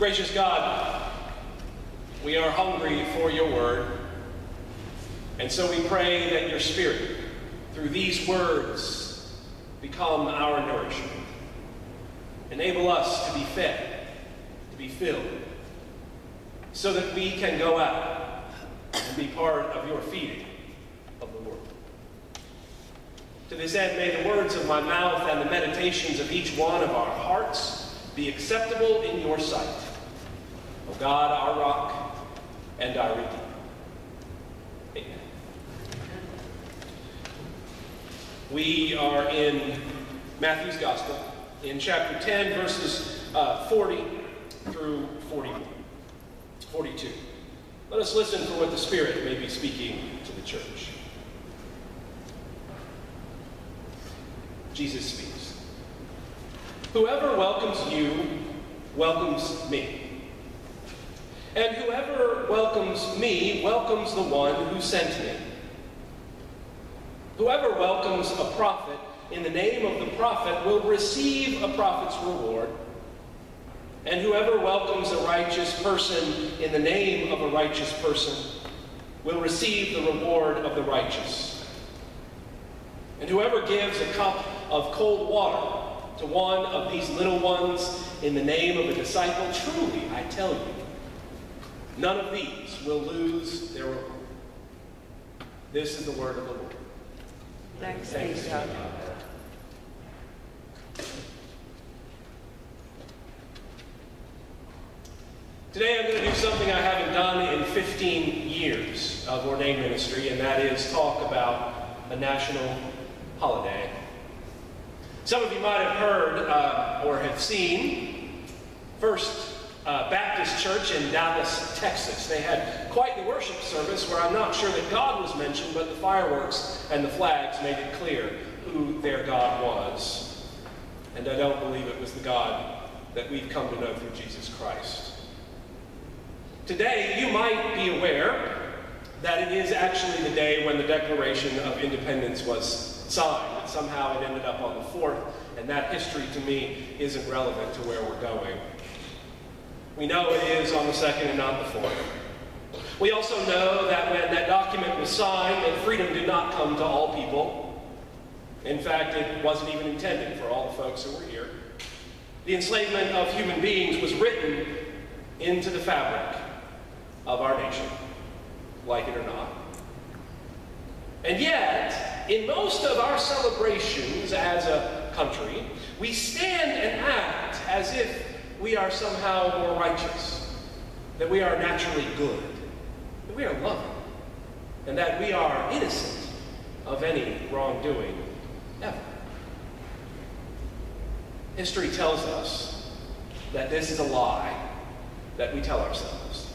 Gracious God, we are hungry for your word, and so we pray that your Spirit, through these words, become our nourishment. Enable us to be fed, to be filled, so that we can go out and be part of your feeding of the world. To this end, may the words of my mouth and the meditations of each one of our hearts be acceptable in your sight, O God, our rock and our Redeemer. Amen. We are in Matthew's Gospel, in chapter 10, verses 40 through 42. Let us listen for what the Spirit may be speaking to the church. Jesus speaks. Whoever welcomes you welcomes me. And whoever welcomes me welcomes the one who sent me. Whoever welcomes a prophet in the name of the prophet will receive a prophet's reward. And whoever welcomes a righteous person in the name of a righteous person will receive the reward of the righteous. And whoever gives a cup of cold water to one of these little ones in the name of a disciple, truly, I tell you, none of these will lose their reward. This is the word of the Lord. Thanks be to God. Today I'm going to do something I haven't done in 15 years of ordained ministry, and that is talk about a national holiday. Some of you might have heard or have seen First Baptist Church in Dallas, Texas. They had quite the worship service where I'm not sure that God was mentioned, but the fireworks and the flags made it clear who their God was. And I don't believe it was the God that we've come to know through Jesus Christ. Today, you might be aware that it is actually the day when the Declaration of Independence was signed. But somehow it ended up on the 4th, and that history to me isn't relevant to where we're going. We know it is on the 2nd and not the 4th. We also know that when that document was signed, that freedom did not come to all people. In fact, it wasn't even intended for all the folks who were here. The enslavement of human beings was written into the fabric of our nation, like it or not. And yet, in most of our celebrations as a country, we stand and act as if we are somehow more righteous, that we are naturally good, that we are loving, and that we are innocent of any wrongdoing ever. History tells us that this is a lie that we tell ourselves.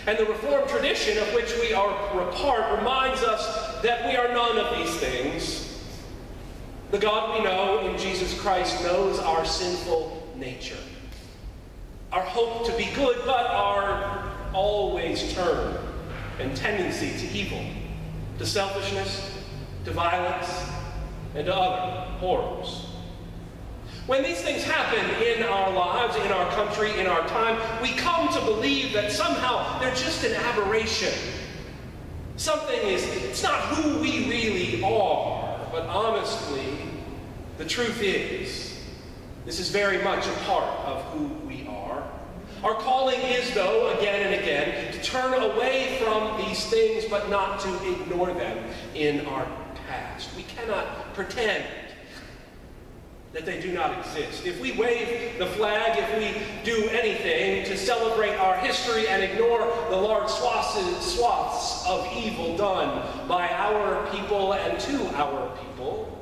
And the Reformed tradition of which we are a part reminds us that we are none of these things. The God we know in Jesus Christ knows our sinful nature, our hope to be good, but our always turn and tendency to evil, to selfishness, to violence, and to other horrors. When these things happen in our lives, in our country, in our time, we come to believe that somehow they're just an aberration. It's not who we really are, but honestly, the truth is, this is very much a part of who we are. Our calling is, though, again and again, to turn away from these things, but not to ignore them in our past. We cannot pretend that they do not exist. If we wave the flag, if we do anything to celebrate our history and ignore the large swaths of evil done by our people and to our people,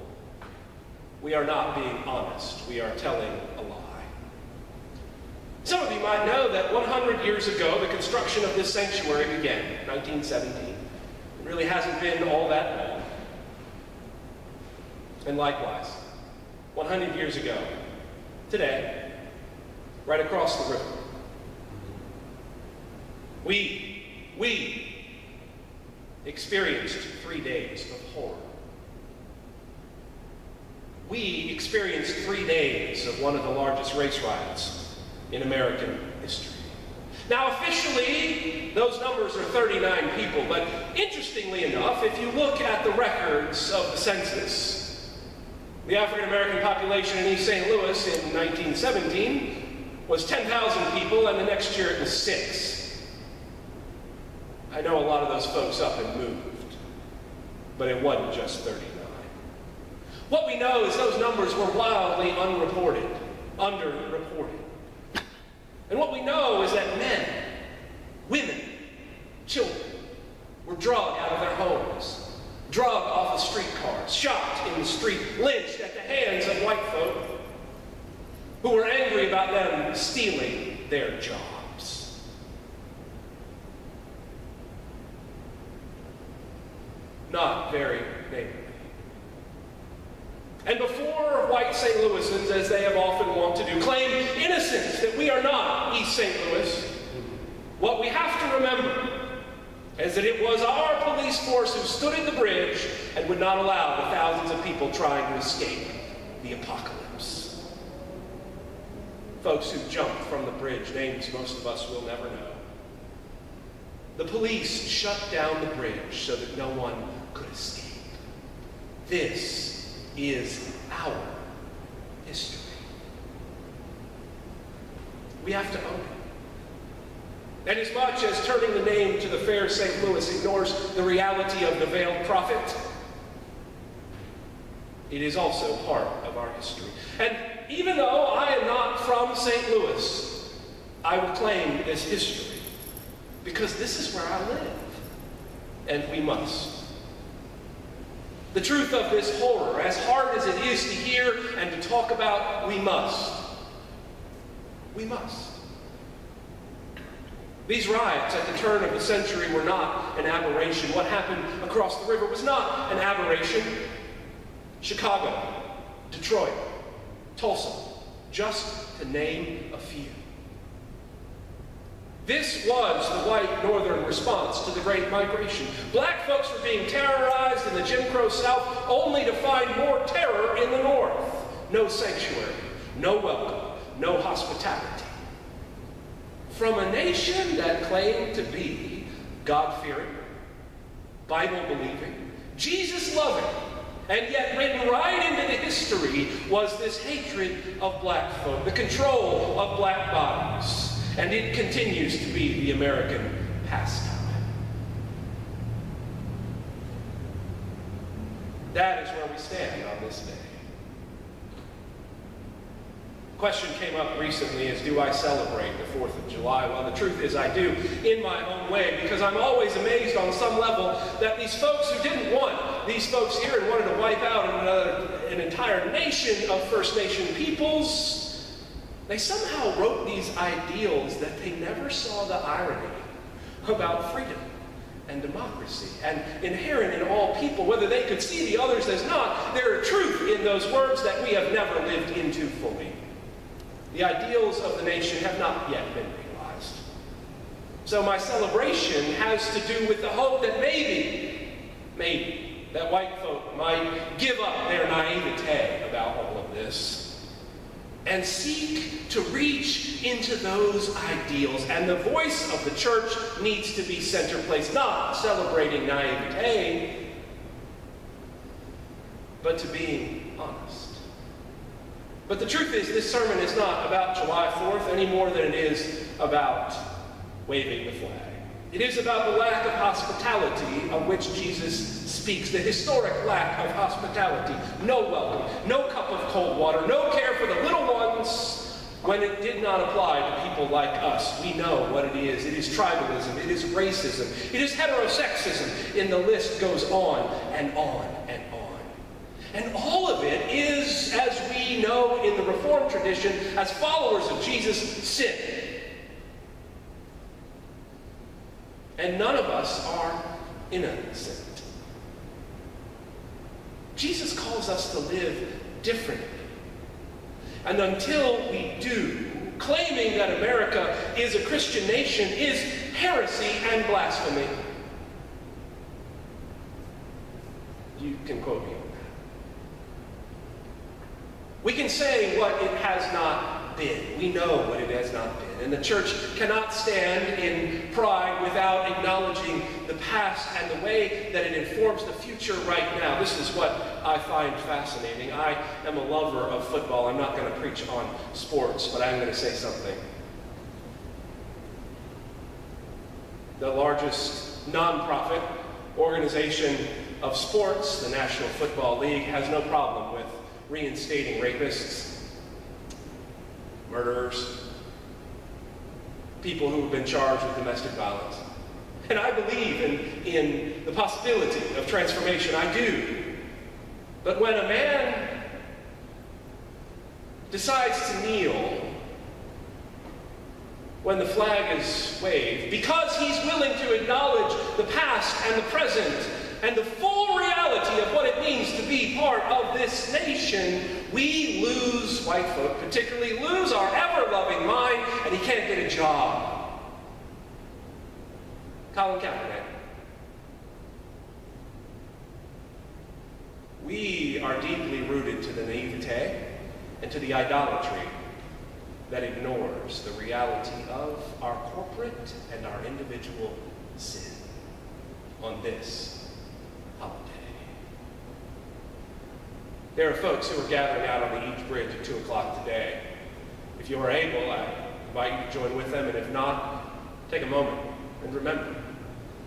we are not being honest. We are telling a lie. Some of you might know that 100 years ago, the construction of this sanctuary began, 1917. It really hasn't been all that long. And likewise, 100 years ago, today, right across the river, we experienced 3 days of horror. We experienced 3 days of one of the largest race riots in American history. Now, officially, those numbers are 39 people, but interestingly enough, if you look at the records of the census, the African American population in East St. Louis in 1917 was 10,000 people, and the next year it was 6. I know a lot of those folks up and moved, but it wasn't just 39. What we know is those numbers were wildly unreported, underreported. And what we know is that men, women, children were dragged out of their homes, drugged off of streetcars, shot in the street, lynched at the hands of white folk who were angry about them stealing their jobs. Not very neighborly. And before white St. Louisans, as they have often want to do, claim innocence, that we are not East St. Louis, what we have to remember is that it was our police force who stood at the bridge and would not allow the thousands of people trying to escape the apocalypse. Folks who jumped from the bridge, names most of us will never know. The police shut down the bridge so that no one could escape. This is our history. We have to own it. And as much as turning the name to the fair St. Louis ignores the reality of the veiled prophet, it is also part of our history. And even though I am not from St. Louis, I will claim this history because this is where I live, and we must. The truth of this horror, as hard as it is to hear and to talk about, we must. We must. These riots at the turn of the century were not an aberration. What happened across the river was not an aberration. Chicago, Detroit, Tulsa, just to name a few. This was the white northern response to the Great Migration. Black folks were being terrorized in the Jim Crow South only to find more terror in the North. No sanctuary, no welcome, no hospitality. From a nation that claimed to be God-fearing, Bible-believing, Jesus-loving, and yet written right into the history was this hatred of black folk, the control of black bodies. And it continues to be the American pastime. That is where we stand on this day. The question came up recently is, do I celebrate the 4th of July? Well, the truth is I do, in my own way, because I'm always amazed on some level that these folks who didn't want these folks here and wanted to wipe out an entire nation of First Nation peoples, they somehow wrote these ideals that they never saw the irony about freedom and democracy and inherent in all people, whether they could see the others as not. There are truth in those words that we have never lived into fully. The ideals of the nation have not yet been realized. So my celebration has to do with the hope that maybe, that white folk might give up their naivete about all of this and seek to reach into those ideals. And the voice of the church needs to be center place, not celebrating naivete, but to being honest. But the truth is, this sermon is not about July 4th any more than it is about waving the flag. It is about the lack of hospitality of which Jesus speaks, the historic lack of hospitality. No welcome, no cup of cold water, no care for the little ones when it did not apply to people like us. We know what it is. It is tribalism, it is racism, it is heterosexism, and the list goes on and on and on. And all of it is, as we know in the Reformed tradition, as followers of Jesus, sin. And none of us are innocent. Jesus calls us to live differently. And until we do, claiming that America is a Christian nation is heresy and blasphemy. You can quote me on that. We can say what it has not not been. We know what it has not been. And the church cannot stand in pride without acknowledging the past and the way that it informs the future right now. This is what I find fascinating. I am a lover of football. I'm not going to preach on sports, but I'm going to say something. The largest nonprofit organization of sports, the National Football League, has no problem with reinstating rapists, murderers, people who have been charged with domestic violence. And I believe in the possibility of transformation. I do. But when a man decides to kneel when the flag is waved, because he's willing to acknowledge the past and the present and the full reality of what it means to be part of this nation, we lose, white folk particularly, lose our ever-loving mind, and he can't get a job. Colin Kaepernick. We are deeply rooted to the naivete and to the idolatry that ignores the reality of our corporate and our individual sin on this holiday. There are folks who are gathering out on the East Bridge at 2 o'clock today. If you are able, I invite you to join with them, and if not, take a moment and remember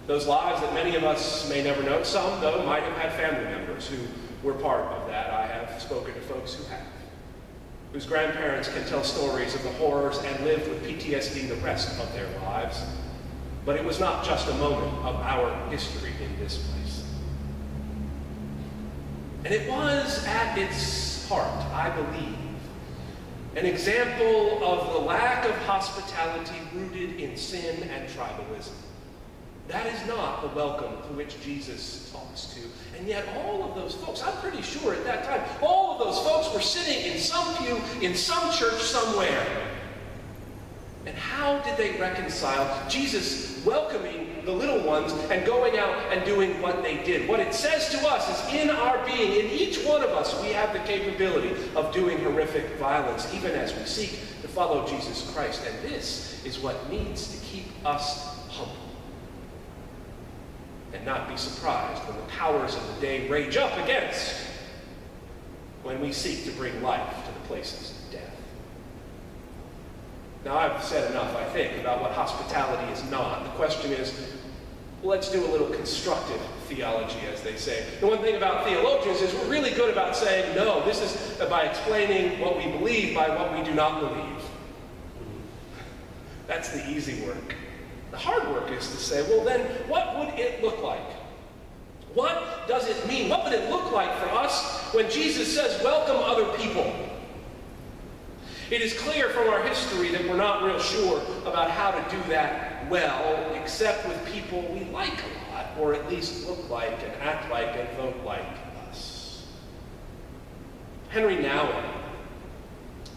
those lives that many of us may never know. Some, though, might have had family members who were part of that. I have spoken to folks who have, whose grandparents can tell stories of the horrors and lived with PTSD the rest of their lives. But it was not just a moment of our history in this place. And it was, at its heart, I believe, an example of the lack of hospitality rooted in sin and tribalism. That is not the welcome to which Jesus talks to. And yet all of those folks, I'm pretty sure at that time, all of those folks were sitting in some pew, in some church somewhere. And how did they reconcile Jesus welcoming the little ones and going out and doing what they did? What it says to us is in our being, in each one of us, we have the capability of doing horrific violence, even as we seek to follow Jesus Christ. And this is what needs to keep us humble. And not be surprised when the powers of the day rage up against when we seek to bring life to the places of death. Now, I've said enough, I think, about what hospitality is not. The question is, let's do a little constructive theology, as they say. The one thing about theologians is we're really good about saying, no, this is by explaining what we believe by what we do not believe. That's the easy work. The hard work is to say, well then, what would it look like? What does it mean? What would it look like for us when Jesus says, welcome other people? It is clear from our history that we're not real sure about how to do that well, except with people we like a lot, or at least look like and act like and vote like us. Henry Nouwen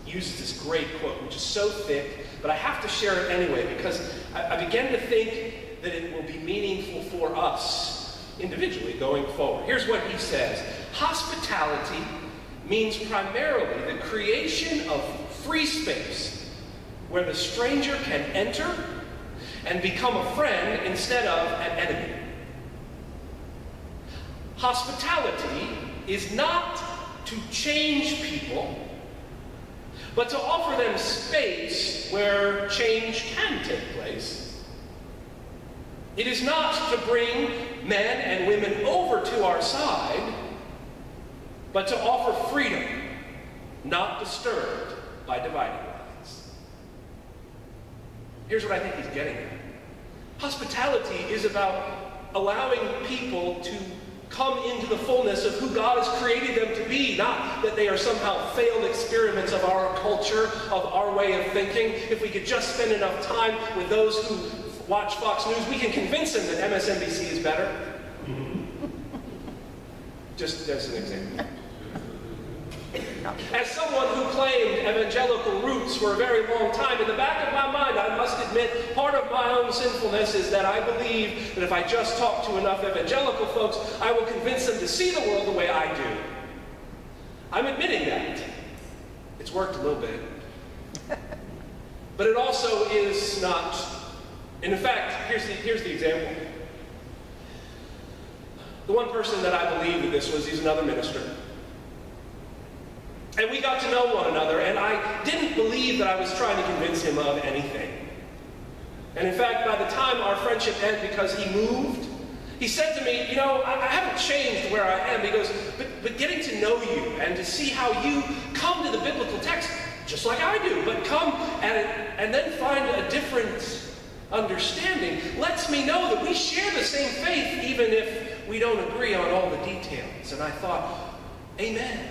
uses this great quote, which is so thick, but I have to share it anyway because I begin to think that it will be meaningful for us individually going forward. Here's what he says. Hospitality means primarily the creation of free space where the stranger can enter and become a friend instead of an enemy. Hospitality is not to change people, but to offer them space where change can take place. It is not to bring men and women over to our side, but to offer freedom, not disturbed by dividing lines. Here's what I think he's getting at. Hospitality is about allowing people to come into the fullness of who God has created them to be, not that they are somehow failed experiments of our culture, of our way of thinking. If we could just spend enough time with those who watch Fox News, we can convince them that MSNBC is better. Just as an example. As someone who claimed evangelical roots for a very long time, in the back of my mind, I must admit, part of my own sinfulness is that I believe that if I just talk to enough evangelical folks, I will convince them to see the world the way I do. I'm admitting that. It's worked a little bit. But it also is not. And in fact, here's the example. The one person that I believe in this was, he's another minister. And we got to know one another, and I didn't believe that I was trying to convince him of anything. And in fact, by the time our friendship ended, because he moved, he said to me, I haven't changed where I am. He goes, but getting to know you and to see how you come to the biblical text, just like I do, but come and then find a different understanding, lets me know that we share the same faith, even if we don't agree on all the details. And I thought, amen.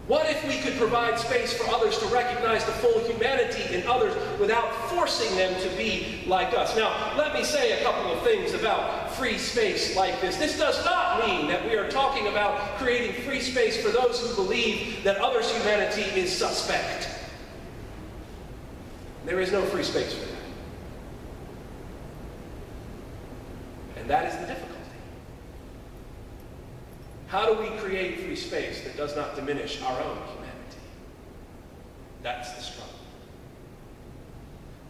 What if we could provide space for others to recognize the full humanity in others without forcing them to be like us? Now, let me say a couple of things about free space like this. This does not mean that we are talking about creating free space for those who believe that others' humanity is suspect. There is no free space for that. And that is the difficulty. How do we create free space that does not diminish our own humanity? That's the struggle.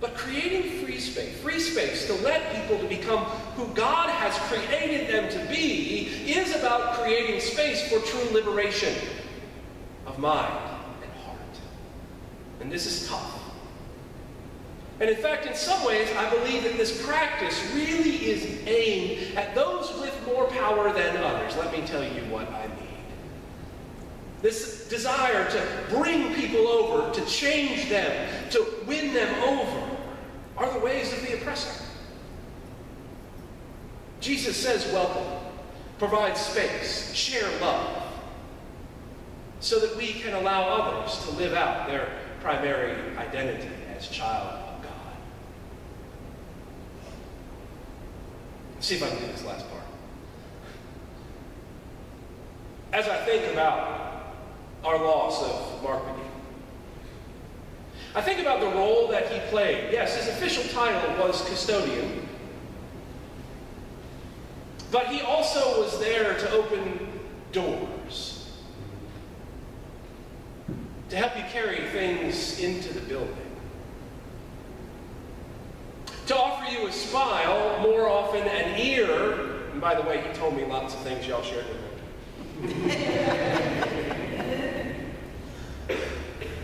But creating free space to let people to become who God has created them to be, is about creating space for true liberation of mind and heart. And this is tough. And in fact, in some ways, I believe that this practice really is aimed at those with more power than others. Let me tell you what I mean. This desire to bring people over, to change them, to win them over, are the ways of the oppressor. Jesus says, welcome, provide space, share love, so that we can allow others to live out their primary identity as child of God. Let's see if I can do this last part. As I think about our loss of Mark McGee, I think about the role that he played. Yes, his official title was custodian, but he also was there to open doors, to help you carry things into the building, to offer you a smile, more often an ear. And by the way, he told me lots of things y'all shared with him.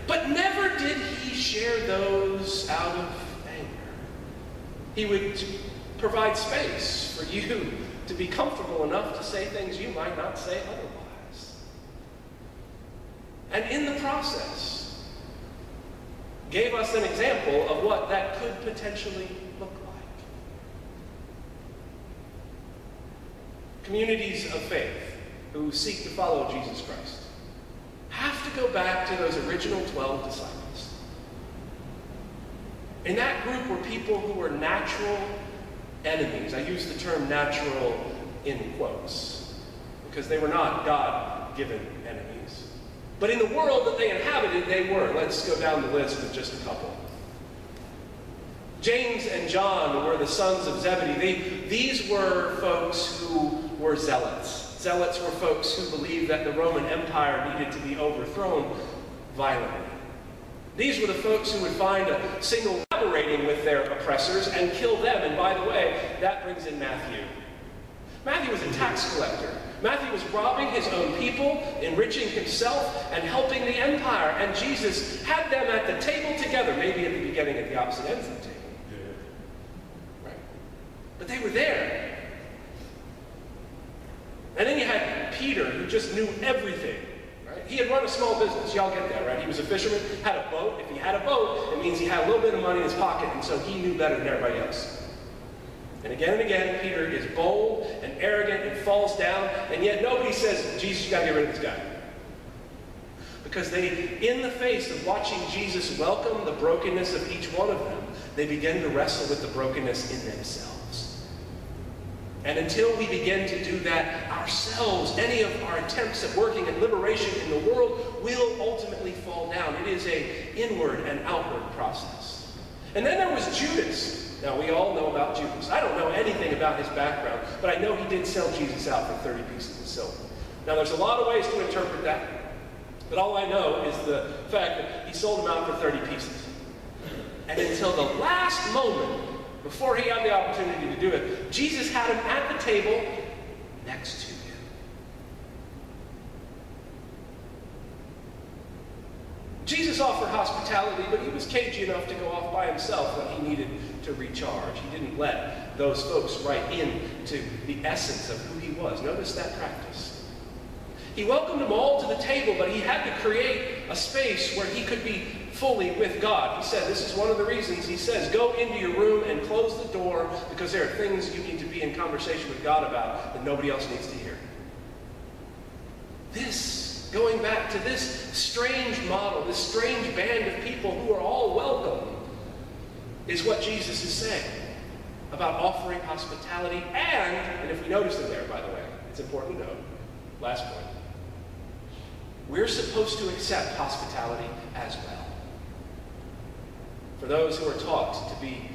But never did he share those out of anger. He would provide space for you to be comfortable enough to say things you might not say otherwise. And in the process, gave us an example of what that could potentially look like. Communities of faith who seek to follow Jesus Christ have to go back to those original 12 disciples. In that group were people who were natural enemies. I use the term natural in quotes, because they were not God-given enemies. But in the world that they inhabited, they were. Let's go down the list with just a couple. James and John were the sons of Zebedee. These were folks who were zealots. Zealots were folks who believed that the Roman Empire needed to be overthrown violently. These were the folks who would find a single collaborating with their oppressors and kill them. And by the way, that brings in Matthew. Matthew was a tax collector. Matthew was robbing his own people, enriching himself, and helping the empire. And Jesus had them at the table together, maybe at the beginning at the opposite ends of the table. Right? But they were there. And then you had Peter, who just knew everything. Right? He had run a small business. Y'all get that, right? He was a fisherman, had a boat. If he had a boat, it means he had a little bit of money in his pocket, and so he knew better than everybody else. And again, Peter is bold and arrogant and falls down, and yet nobody says, Jesus, you got to get rid of this guy. Because they, in the face of watching Jesus welcome the brokenness of each one of them, they begin to wrestle with the brokenness in themselves. And until we begin to do that ourselves, any of our attempts at working at liberation in the world will ultimately fall down. It is an inward and outward process. And then there was Judas. Now, we all know about Judas. I don't know anything about his background, but I know he did sell Jesus out for 30 pieces of silver. Now, there's a lot of ways to interpret that. But all I know is the fact that he sold them out for 30 pieces. And until the last moment, before he had the opportunity to do it, Jesus had him at the table next to him. Jesus offered hospitality, but he was cagey enough to go off by himself when he needed to recharge. He didn't let those folks right into the essence of who he was. Notice that practice. He welcomed them all to the table, but he had to create a space where he could be fully with God. He said, this is one of the reasons, he says, go into your room and close the door because there are things you need to be in conversation with God about that nobody else needs to hear. This, going back to this strange model, this strange band of people who are all welcome, is what Jesus is saying about offering hospitality and if we notice in there, by the way, it's important to note, last point, we're supposed to accept hospitality as well. For those who are taught to be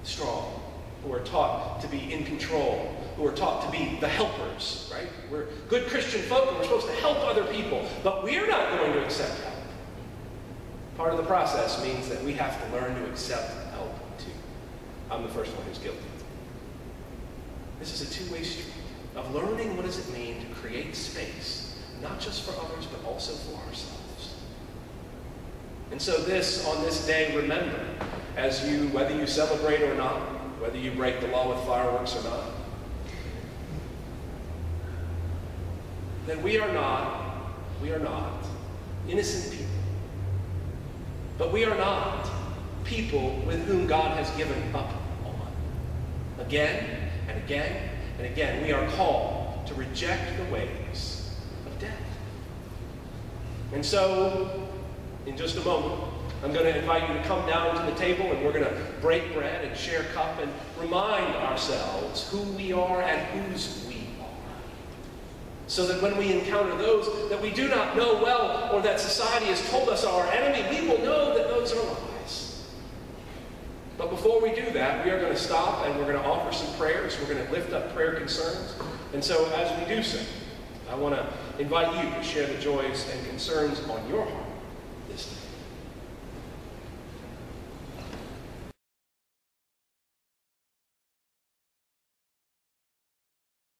strong, who are taught to be in control, who are taught to be the helpers, right? We're good Christian folk and we're supposed to help other people, but we're not going to accept help. Part of the process means that we have to learn to accept help too. I'm the first one who's guilty. This is a two-way street of learning what does it mean to create space, not just for others, but also for ourselves. And so on this day, remember, whether you celebrate or not, whether you break the law with fireworks or not, that we are not innocent people. But we are not people with whom God has given up on. Again and again and again, we are called to reject the ways of death. And so, in just a moment, I'm going to invite you to come down to the table and we're going to break bread and share cup and remind ourselves who we are and whose we are. So that when we encounter those that we do not know well or that society has told us are our enemy, we will know that those are lies. But before we do that, we are going to stop and we're going to offer some prayers. We're going to lift up prayer concerns. And so as we do so, I want to invite you to share the joys and concerns on your heart this day.